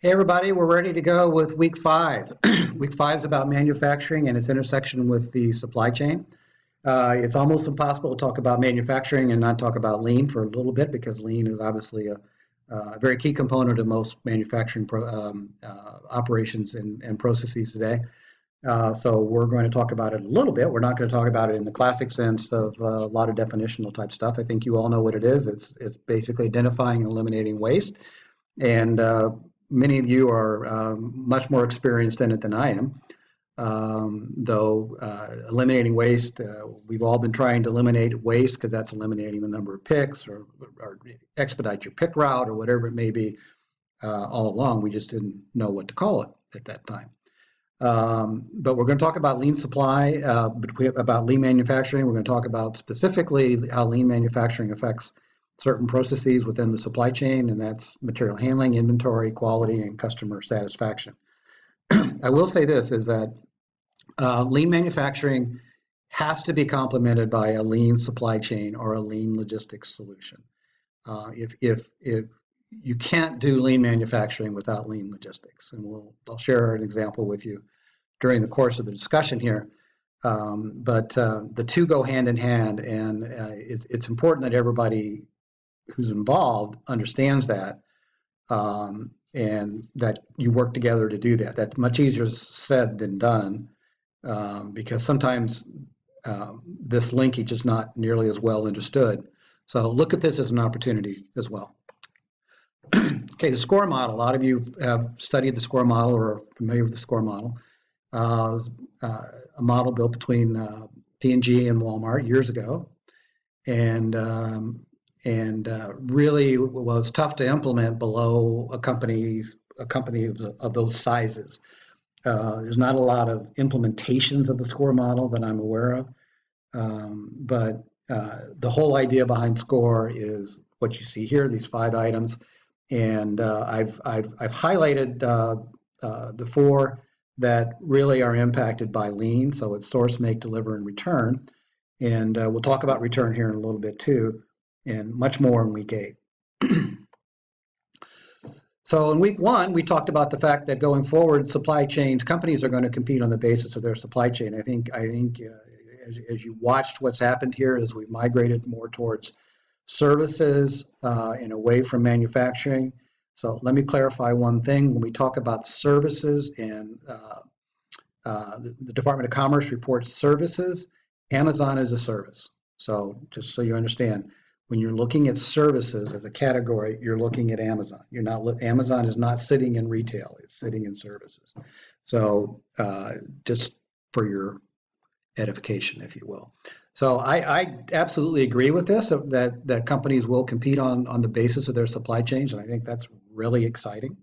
Hey everybody, we're ready to go with week 5. Week 5 is about manufacturing and its intersection with the supply chain. It's almost impossible to talk about manufacturing and not talk about lean for a little bit because lean is obviously a very key component of most manufacturing operations and processes today. So we're going to talk about it a little bit. We're not going to talk about it in the classic sense of a lot of definitional type stuff. I think you all know what it is. It's basically identifying and eliminating waste. And many of you are much more experienced in it than I am. Though eliminating waste, we've all been trying to eliminate waste because that's eliminating the number of picks or expedite your pick route or whatever it may be all along. We just didn't know what to call it at that time. But we're going to talk about lean supply, about lean manufacturing. We're going to talk about specifically how lean manufacturing affects certain processes within the supply chain, and that's material handling, inventory, quality, and customer satisfaction. I will say this, is that lean manufacturing has to be complemented by a lean supply chain or a lean logistics solution. If you can't do lean manufacturing without lean logistics, and I'll share an example with you during the course of the discussion here. But the two go hand in hand, and it's important that everybody who's involved understands that, and that you work together to do that. That's much easier said than done, because sometimes this linkage is not nearly as well understood. So look at this as an opportunity as well. Okay, the SCORE model. A lot of you have studied the SCORE model or are familiar with the SCORE model. A model built between P&G and Walmart years ago, and really was tough to implement below a company of those sizes. There's not a lot of implementations of the SCORE model that I'm aware of, but the whole idea behind SCORE is what you see here, these 5 items, and I've highlighted the 4 that really are impacted by lean. So it's source, make, deliver, and return, and we'll talk about return here in a little bit too, and much more in week 8. So in week 1, we talked about the fact that going forward, supply chains, companies are going to compete on the basis of their supply chain. I think as you watched what's happened here, as we've migrated more towards services and away from manufacturing. So let me clarify one thing. When we talk about services, and the Department of Commerce reports services, Amazon is a service. So just so you understand, when you're looking at services as a category, you're looking at Amazon. Amazon is not sitting in retail; it's sitting in services. So just for your edification, if you will. So I absolutely agree with this, that companies will compete on the basis of their supply chains, and I think that's really exciting.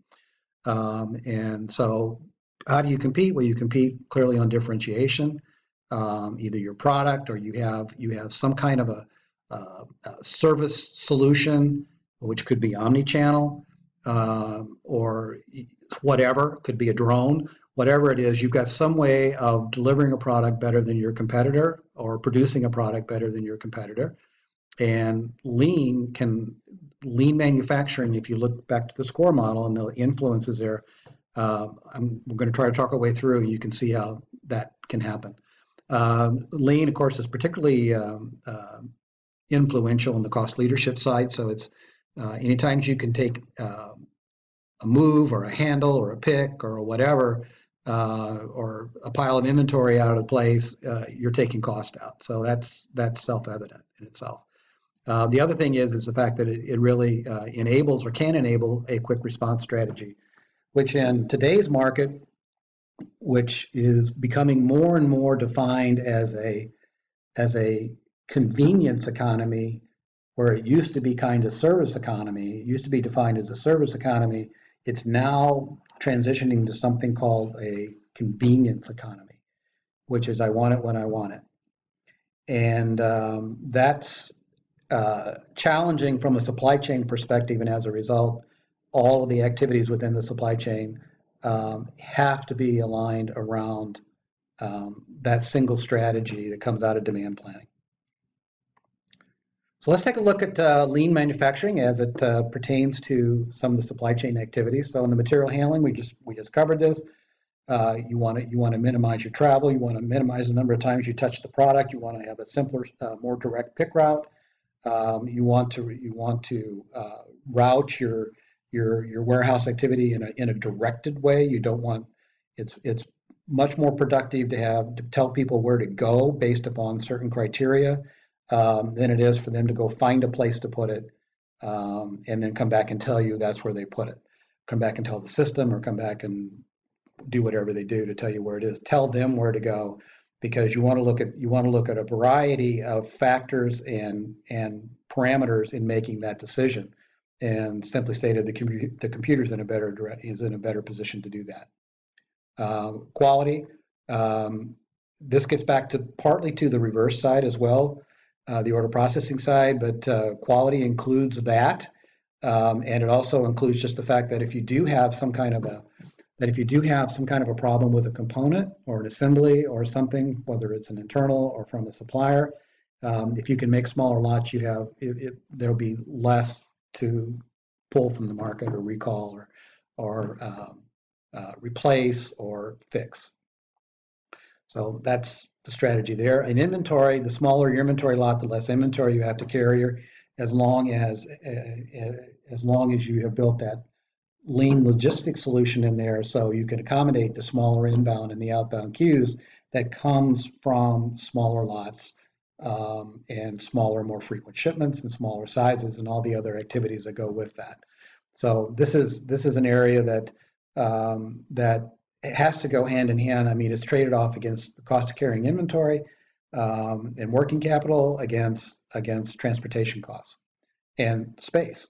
And so how do you compete? Well, you compete clearly on differentiation, either your product or you have some kind of a service solution, which could be omni-channel or whatever, could be a drone. Whatever it is, you've got some way of delivering a product better than your competitor or producing a product better than your competitor. And lean manufacturing, if you look back to the SCORE model and the influences there, we're going to try to talk our way through, and you can see how that can happen. Lean, of course, is particularly influential in the cost leadership side. So it's anytime you can take a move or a handle or a pick or whatever, or a pile of inventory out of the place, you're taking cost out. So that's self-evident in itself. The other thing is the fact that it really enables or can enable a quick response strategy, which in today's market, which is becoming more and more defined as a convenience economy, where it used to be kind of service economy, it used to be defined as a service economy, it's now transitioning to something called a convenience economy, which is I want it when I want it. And that's challenging from a supply chain perspective, and as a result, all of the activities within the supply chain have to be aligned around that single strategy that comes out of demand planning. So let's take a look at lean manufacturing as it pertains to some of the supply chain activities. So in the material handling, we just covered this. You want to minimize your travel. You want to minimize the number of times you touch the product. You want to have a simpler, more direct pick route. You want to route your warehouse activity in a directed way. You don't want it's much more productive to tell people where to go based upon certain criteria than it is for them to go find a place to put it and then come back and tell you that's where they put it. Come back and tell the system, or come back and do whatever they do to tell you where it is. Tell them where to go, because you want to look at a variety of factors and parameters in making that decision. And simply stated, the computer's is in a better position to do that. Quality. This gets back to partly to the reverse side as well, the order processing side, but quality includes that. And it also includes just the fact that if you do have some kind of a problem with a component or an assembly or something, whether it's an internal or from a supplier, if you can make smaller lots, there'll be less to pull from the market or recall or replace or fix. So that's the strategy there. In inventory, the smaller your inventory lot, the less inventory you have to carry, as long as you have built that lean logistics solution in there, so you can accommodate the smaller inbound and the outbound queues that comes from smaller lots and smaller, more frequent shipments and smaller sizes and all the other activities that go with that. So this is an area that it has to go hand in hand. I mean, it's traded off against the cost of carrying inventory and working capital against transportation costs, and space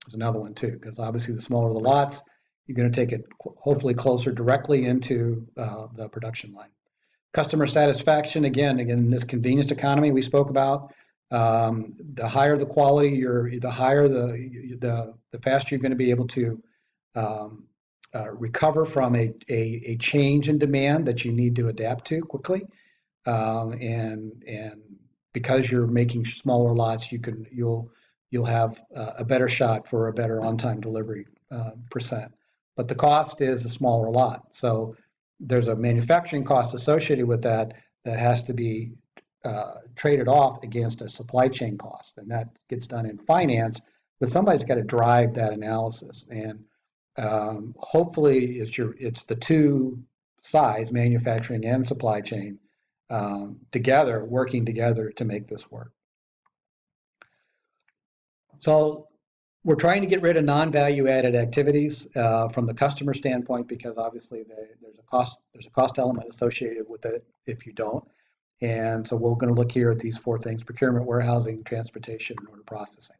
is another one too, because obviously the smaller the lots, you're going to take it hopefully closer directly into the production line. Customer satisfaction, again, in this convenience economy we spoke about, the higher the quality, the faster you're going to be able to recover from a change in demand that you need to adapt to quickly, and because you're making smaller lots, you'll have a better shot for a better on-time delivery percent. But the cost is a smaller lot, so there's a manufacturing cost associated with that has to be traded off against a supply chain cost, and that gets done in finance. But somebody's got to drive that analysis, and hopefully it's the two sides, manufacturing and supply chain, working together to make this work. So we're trying to get rid of non-value added activities from the customer standpoint, because obviously there's a cost element associated with it if you don't. And so we're going to look here at these four things: procurement, warehousing, transportation, and order processing.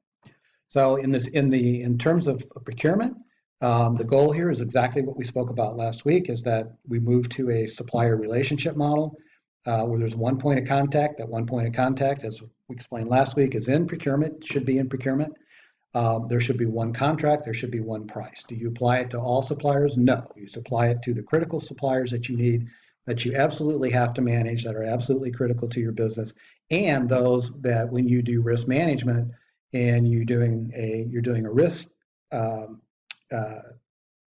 So in terms of procurement, the goal here is exactly what we spoke about last week, is that we move to a supplier relationship model where there's one point of contact. That one point of contact, as we explained last week, is in procurement, should be in procurement. There should be one contract, there should be one price. Do you apply it to all suppliers? No. You supply it to the critical suppliers that you need, that you absolutely have to manage, that are absolutely critical to your business, and those that when you do risk management and you're doing a risk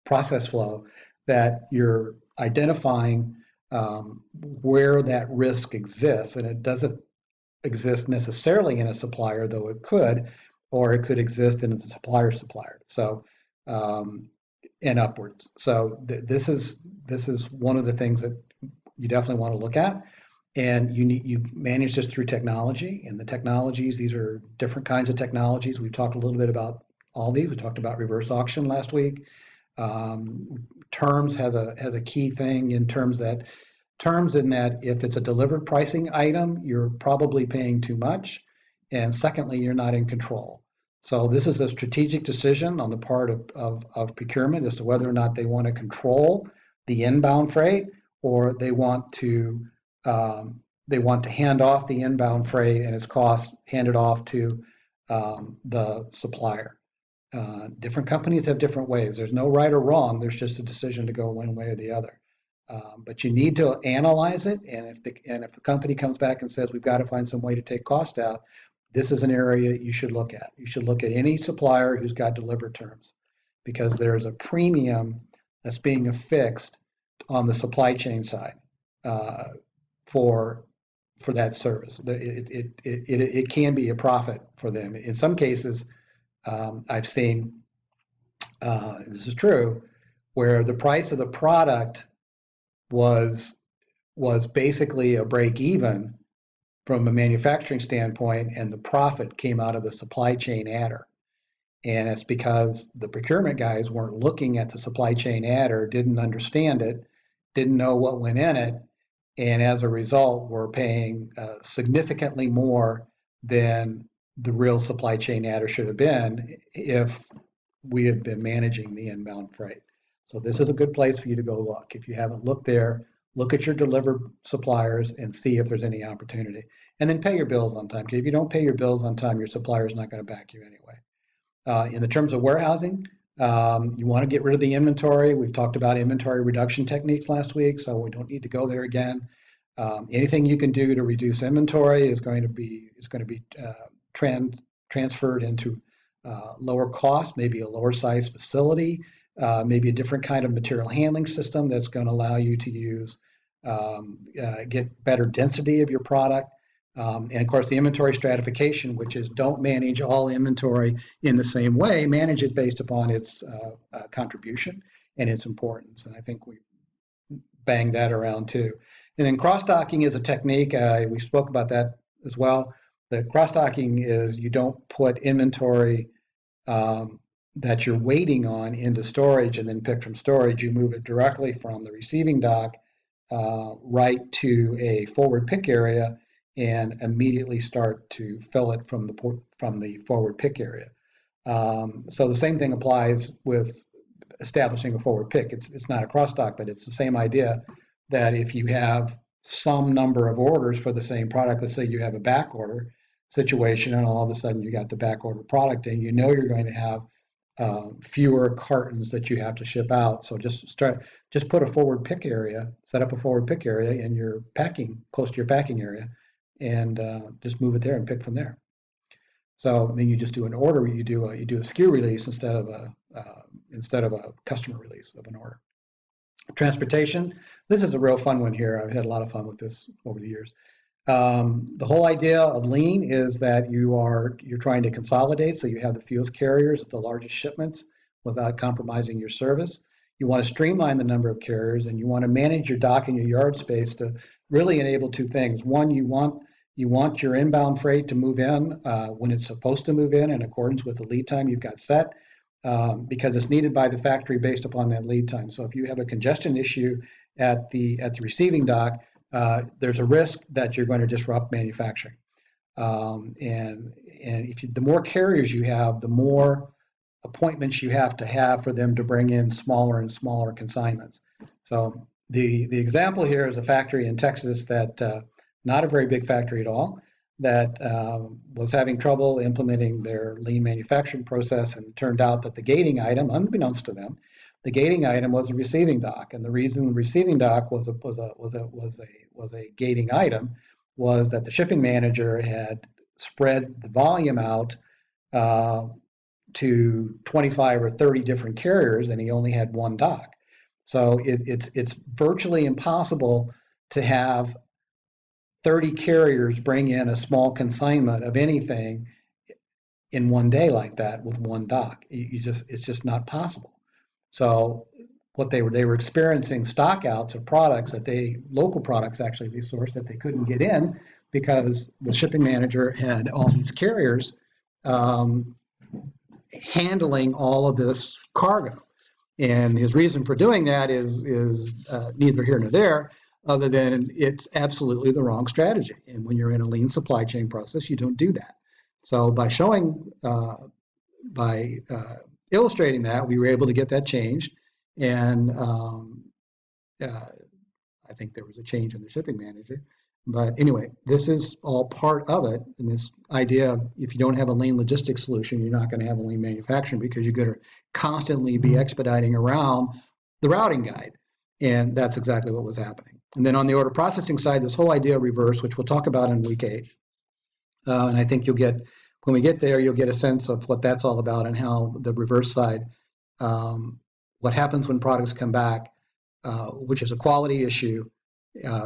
process flow, that you're identifying where that risk exists, and it doesn't exist necessarily in a supplier, though it could, or it could exist in a supplier's supplier. So and upwards. So this is one of the things that you definitely want to look at, and you manage this through technology. And the technologies, these are different kinds of technologies. We've talked a little bit about all these. We talked about reverse auction last week. Terms has a key thing in terms that if it's a delivered pricing item, you're probably paying too much, and secondly, you're not in control. So this is a strategic decision on the part of procurement as to whether or not they want to control the inbound freight, or they want to hand off the inbound freight and its cost handed off to the supplier. Different companies have different ways. There's no right or wrong. There's just a decision to go one way or the other. But you need to analyze it, and if the company comes back and says we've got to find some way to take cost out, this is an area you should look at. You should look at any supplier who's got delivered terms, because there's a premium that's being affixed on the supply chain side for that service. It can be a profit for them. In some cases, I've seen, this is true, where the price of the product was basically a break even from a manufacturing standpoint, and the profit came out of the supply chain adder. And it's because the procurement guys weren't looking at the supply chain adder, didn't understand it, didn't know what went in it, and as a result, we're paying significantly more than the real supply chain adder should have been if we had been managing the inbound freight. So this is a good place for you to go look. If you haven't looked there, look at your delivered suppliers and see if there's any opportunity. And then pay your bills on time, because if you don't pay your bills on time, your supplier is not going to back you anyway. In the terms of warehousing, you want to get rid of the inventory. We've talked about inventory reduction techniques last week, so we don't need to go there again. Anything you can do to reduce inventory is going to be transferred into lower cost, maybe a lower size facility, maybe a different kind of material handling system that's going to allow you to use get better density of your product. And of course, the inventory stratification, which is don't manage all inventory in the same way, manage it based upon its contribution and its importance. And I think we banged that around too. And then cross-docking is a technique. We spoke about that as well. The cross-docking is you don't put inventory that you're waiting on into storage and then pick from storage. You move it directly from the receiving dock right to a forward pick area and immediately start to fill it from the forward pick area. So the same thing applies with establishing a forward pick. It's not a cross dock, but it's the same idea that if you have some number of orders for the same product, let's say you have a back order situation and all of a sudden you got the back order product and you know you're going to have fewer cartons that you have to ship out. So just put a forward pick area, set up a forward pick area in your packing, close to your packing area, and just move it there and pick from there. So then you just do an order. You do a SKU release instead of a customer release of an order. Transportation. This is a real fun one here. I've had a lot of fun with this over the years. The whole idea of lean is that you're trying to consolidate, so you have the fewest carriers at the largest shipments without compromising your service. You want to streamline the number of carriers, and you want to manage your dock and your yard space to really enable two things. One, you want your inbound freight to move in when it's supposed to move in accordance with the lead time you've got set, because it's needed by the factory based upon that lead time. So if you have a congestion issue at the receiving dock, there's a risk that you're going to disrupt manufacturing. And the more carriers you have, the more appointments you have to have for them to bring in smaller and smaller consignments. So the example here is a factory in Texas that, not a very big factory at all, that was having trouble implementing their lean manufacturing process, and it turned out that the gating item, unbeknownst to them, the gating item was a receiving dock, and the reason the receiving dock was a gating item was that the shipping manager had spread the volume out to 25 or 30 different carriers, and he only had one dock. So it's virtually impossible to have 30 carriers bring in a small consignment of anything in one day like that with one dock. It's just not possible. So what they were experiencing stockouts of products that local products actually they sourced that they couldn't get in because the shipping manager had all these carriers handling all of this cargo. And his reason for doing that is neither here nor there, other than it's absolutely the wrong strategy. And when you're in a lean supply chain process, you don't do that. So by illustrating that, we were able to get that changed. And I think there was a change in the shipping manager. But anyway, this is all part of it. And this idea of if you don't have a lean logistics solution, you're not going to have a lean manufacturing because you're going to constantly be expediting around the routing guide. And that's exactly what was happening. And then on the order processing side, this whole idea of reverse, which we'll talk about in week 8, And I think when we get there, you'll get a sense of what that's all about and how the reverse side, what happens when products come back, which is a quality issue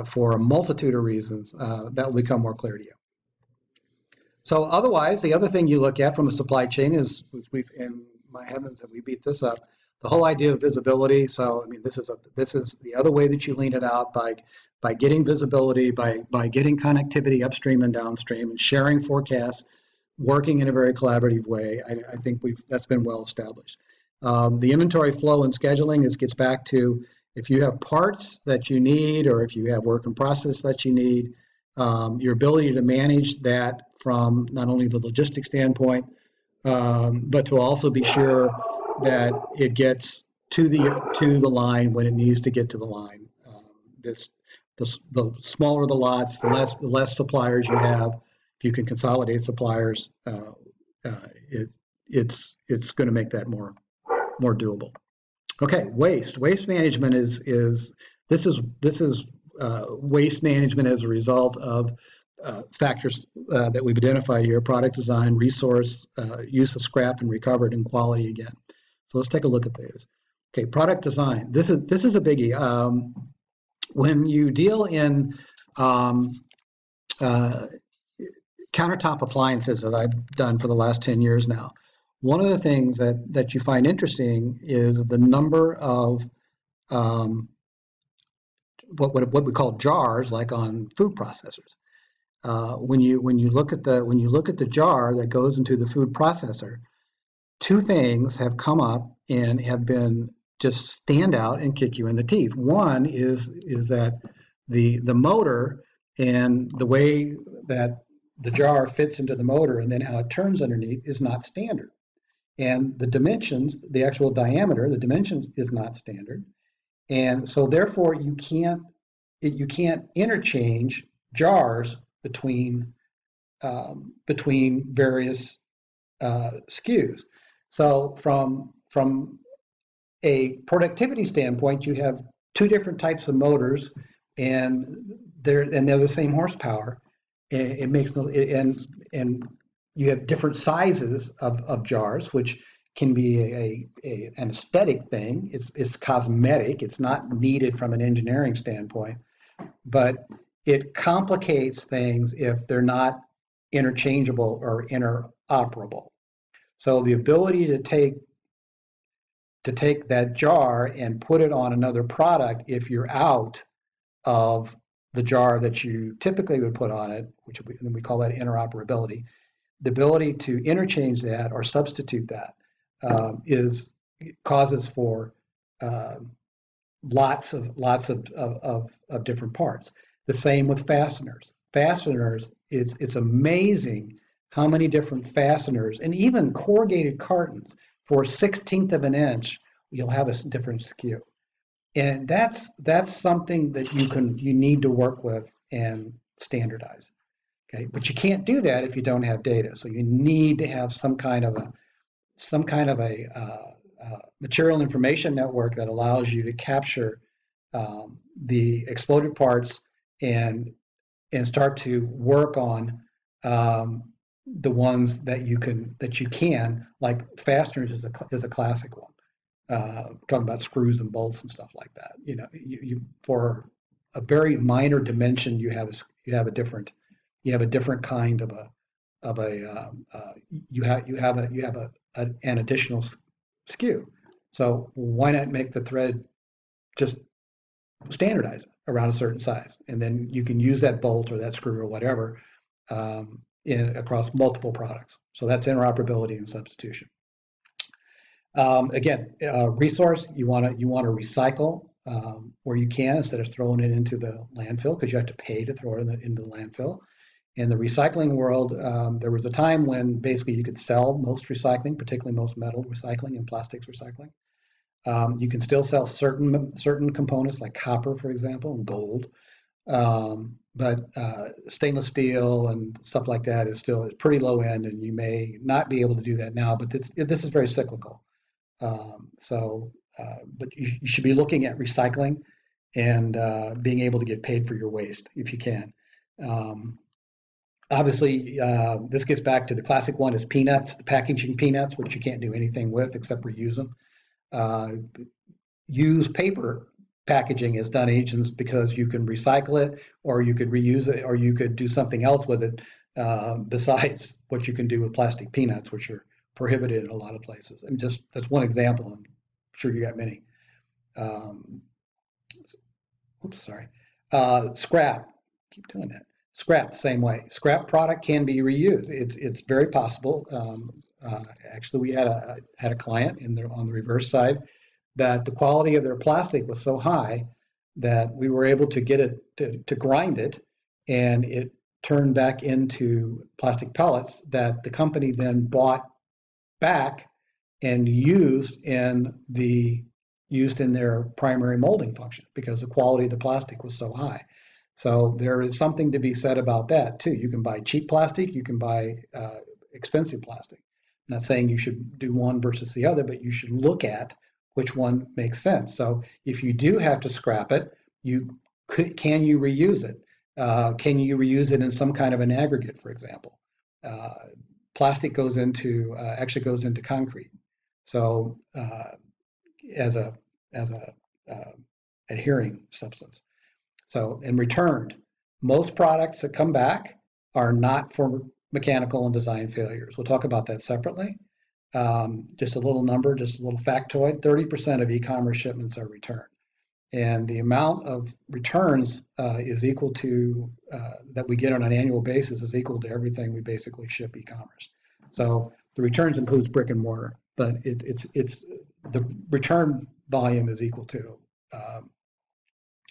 for a multitude of reasons, that will become more clear to you. So otherwise, the other thing you look at from a supply chain is, and my heavens, that we beat this up, the whole idea of visibility. So I mean, this is the other way that you lean it out by getting visibility, by getting connectivity upstream and downstream, and sharing forecasts, working in a very collaborative way. I think that's been well established. The inventory flow and scheduling gets back to, if you have parts that you need, or if you have work in process that you need, your ability to manage that from not only the logistics standpoint, but to also be sure that it gets to the line when it needs to get to the line. The smaller the lots, the less suppliers you have. If you can consolidate suppliers, it's going to make that more doable. Okay, waste management is waste management as a result of factors that we've identified here: product design, resource use of scrap and recovered, and quality again. So let's take a look at these. Okay, product design. This is a biggie. When you deal in countertop appliances that I've done for the last 10 years now, one of the things that you find interesting is the number of what we call jars, like on food processors. When you look at the jar that goes into the food processor, two things have come up and have been just stand out and kick you in the teeth. One is that the motor and the way that the jar fits into the motor and then how it turns underneath is not standard. And the dimensions, the actual diameter, the dimensions is not standard. And so therefore you can't interchange jars between various SKUs. So from a productivity standpoint, you have two different types of motors, and they're the same horsepower. It makes no, and you have different sizes of jars, which can be an aesthetic thing. It's cosmetic. It's not needed from an engineering standpoint, but it complicates things if they're not interchangeable or interoperable. So the ability to take that jar and put it on another product, if you're out of the jar that you typically would put on it, which we call that interoperability, the ability to interchange that or substitute that causes for lots of different parts. The same with fasteners. Fasteners, it's amazing how many different fasteners, and even corrugated cartons, for 1/16 of an inch, you'll have a different SKU. And that's something that you need to work with and standardize. Okay, but you can't do that if you don't have data. So you need to have some kind of a material information network that allows you to capture the exploded parts and start to work on the ones that you can, like fasteners is a classic one. Talking about screws and bolts and stuff like that. You know, you for a very minor dimension, you have a different kind of an additional SKU. So why not make the thread just standardized around a certain size, and then you can use that bolt or that screw or whatever across multiple products. So that's interoperability and substitution. Again, resource, you want to recycle where you can, instead of throwing it into the landfill, because you have to pay to throw it into the landfill. In the recycling world, there was a time when basically you could sell most recycling, particularly most metal recycling and plastics recycling. You can still sell certain components like copper, for example, and gold, but stainless steel and stuff like that is still pretty low end, and you may not be able to do that now. But this is very cyclical. But you should be looking at recycling and being able to get paid for your waste if you can. Obviously, this gets back to the classic one is peanuts, the packaging peanuts, which you can't do anything with except reuse them. Uh, Use paper packaging as done agents because you can recycle it, or you could reuse it, or you could do something else with it besides what you can do with plastic peanuts, which are prohibited in a lot of places. And just that's one example. I'm sure you got many. Um, Oops, sorry. Scrap, keep doing that. Scrap, same way. Scrap product can be reused. It's very possible. Actually, we had a client on the reverse side that the quality of their plastic was so high that we were able to get it to grind it, and it turned back into plastic pellets that the company then bought back and used in their primary molding function because the quality of the plastic was so high. So there is something to be said about that too. You can buy cheap plastic, you can buy expensive plastic. I'm not saying you should do one versus the other, but you should look at which one makes sense. So if you do have to scrap it, can you reuse it? Can you reuse it in some kind of an aggregate, for example? Plastic actually goes into concrete. So as a as a adhering substance. So and returned, most products that come back are not for mechanical and design failures. We'll talk about that separately. Just a little number, just a little factoid: 30% of e-commerce shipments are returned, and the amount of returns is equal to that we get on an annual basis is equal to everything we basically ship e-commerce. So the returns includes brick and mortar, but it's the return volume is equal to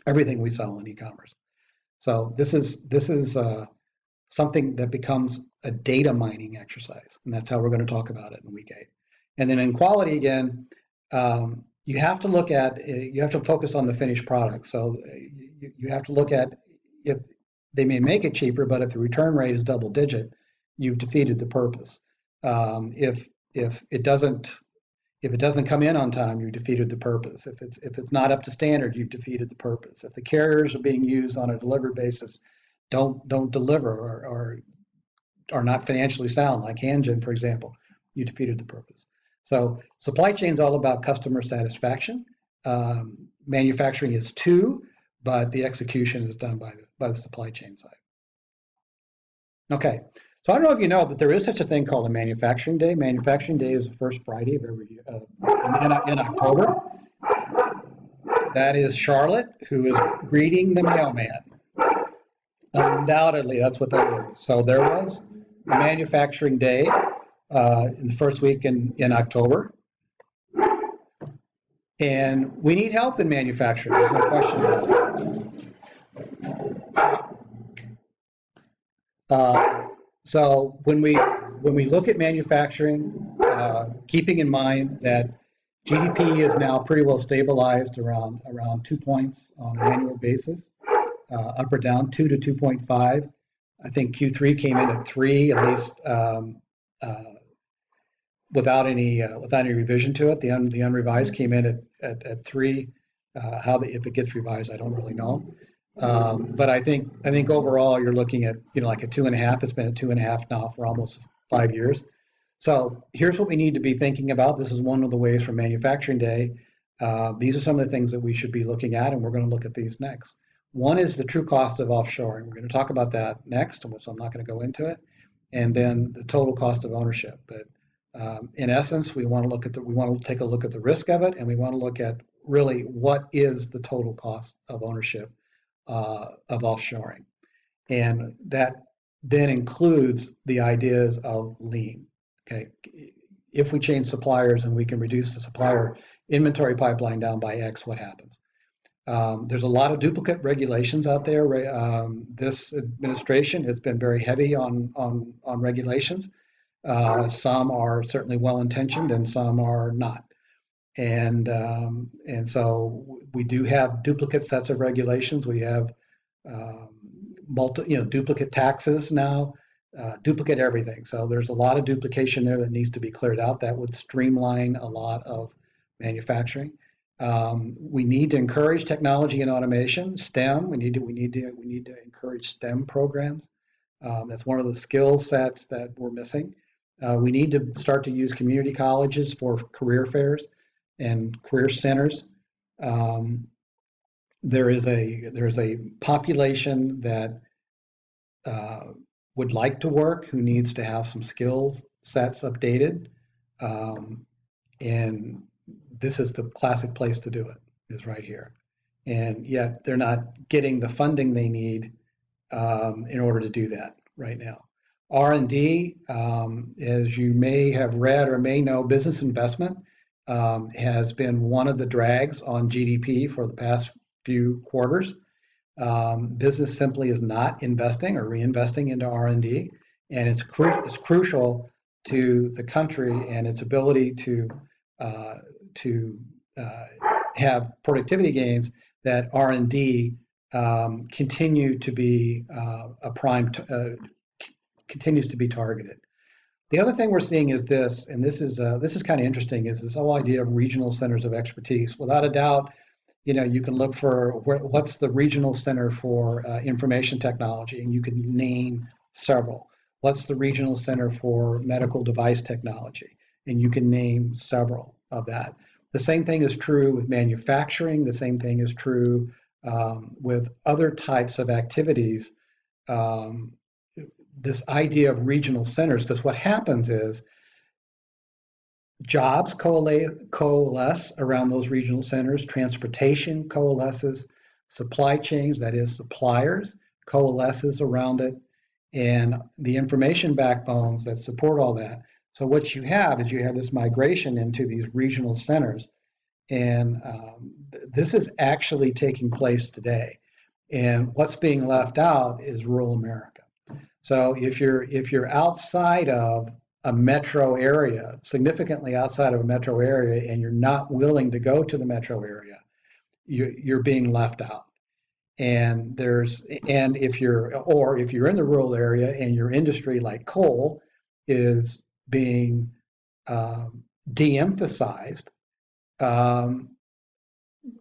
everything we sell in e-commerce. So this is something that becomes a data mining exercise, and that's how we're going to talk about it in week 8. And then in quality again, you have to focus on the finished product. So you have to look at if they may make it cheaper, but if the return rate is double digit, you've defeated the purpose. If it doesn't come in on time, you've defeated the purpose. If it's not up to standard, you've defeated the purpose. If the carriers are being used on a delivered basis, don't deliver or are not financially sound, like Hanjin, for example, you defeated the purpose. So supply chain is all about customer satisfaction. Manufacturing is too, but the execution is done by the supply chain side. Okay, so I don't know if you know, but there is such a thing called a manufacturing day. Manufacturing day is the first Friday of every year in October. That is Charlotte, who is greeting the mailman. Undoubtedly, that's what that is. So there was a manufacturing day in the first week in October. And we need help in manufacturing, there's no question about it. So when we look at manufacturing, keeping in mind that GDP is now pretty well stabilized around 2 points on an annual basis, up or down 2 to 2.5. I think Q3 came in at 3, at least without any revision to it. The unrevised came in at 3. If it gets revised, I don't really know. But I think overall you're looking at like a 2.5. It's been a 2.5 now for almost 5 years. So here's what we need to be thinking about. This is one of the ways for Manufacturing Day. These are some of the things that we should be looking at, and we're going to look at these next. One is the true cost of offshoring. We're going to talk about that next, so I'm not going to go into it. And then the total cost of ownership. But in essence, we want to take a look at the risk of it, and we want to look at really what is the total cost of ownership of offshoring. And that then includes the ideas of lean. Okay, if we change suppliers and we can reduce the supplier inventory pipeline down by X, what happens? There's a lot of duplicate regulations out there. This administration has been very heavy on regulations. Some are certainly well-intentioned and some are not. And so we do have duplicate sets of regulations. We have duplicate taxes now, duplicate everything. So there's a lot of duplication there that needs to be cleared out. That would streamline a lot of manufacturing. We need to encourage technology and automation, STEM. We need to encourage STEM programs. That's one of the skill sets that we're missing. We need to start to use community colleges for career fairs and career centers. Um, there's a population that uh, would like to work, who needs to have some skills sets updated, um, and this is the classic place to do it, is right here. And yet they're not getting the funding they need in order to do that right now. R&D, as you may have read or may know, business investment has been one of the drags on GDP for the past few quarters. Business simply is not investing or reinvesting into R&D, and it's crucial to the country and its ability uh, to have productivity gains, that R&D continue to be continues to be targeted. The other thing we're seeing is this, and this is kind of interesting, is this whole idea of regional centers of expertise. Without a doubt, you can look for what's the regional center for information technology, and you can name several. What's the regional center for medical device technology, and you can name several of that. The same thing is true with manufacturing. The same thing is true with other types of activities. Um, this idea of regional centers, because what happens is jobs coalesce around those regional centers, transportation coalesces, supply chains, that is suppliers, coalesces around it, and the information backbones that support all that. So what you have is you have this migration into these regional centers, and this is actually taking place today. And what's being left out is rural America. So if you're outside of a metro area, significantly outside of a metro area, and you're not willing to go to the metro area, you're being left out. And if you're in the rural area and your industry like coal is being de-emphasized,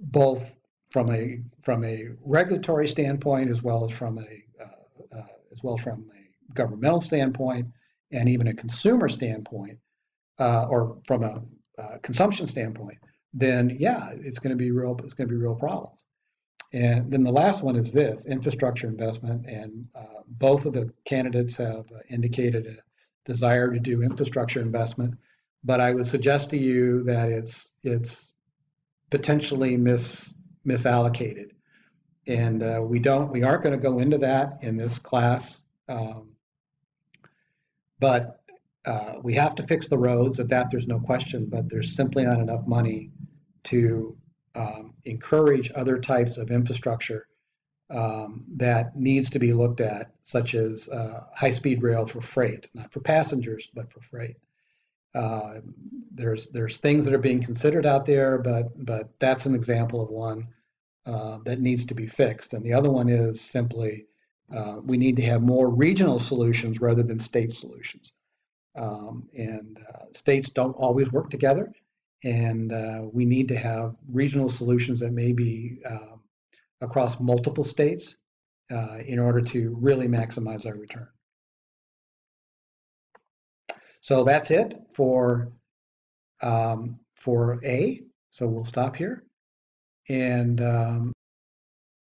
both from a regulatory standpoint as well as from a governmental standpoint, and even a consumer standpoint, or from a consumption standpoint, then yeah, it's going to be real. It's going to be real problems. And then the last one is this infrastructure investment, and both of the candidates have indicated a desire to do infrastructure investment, but I would suggest to you that it's potentially misallocated, and we aren't going to go into that in this class, but we have to fix the roads. Of that, there's no question, but there's simply not enough money to encourage other types of infrastructure that needs to be looked at, such as high-speed rail for freight, not for passengers, but for freight. There's things that are being considered out there, but that's an example of one that needs to be fixed. And the other one is simply we need to have more regional solutions rather than state solutions. And states don't always work together, and we need to have regional solutions that may be across multiple states in order to really maximize our return. So that's it for A. So we'll stop here. And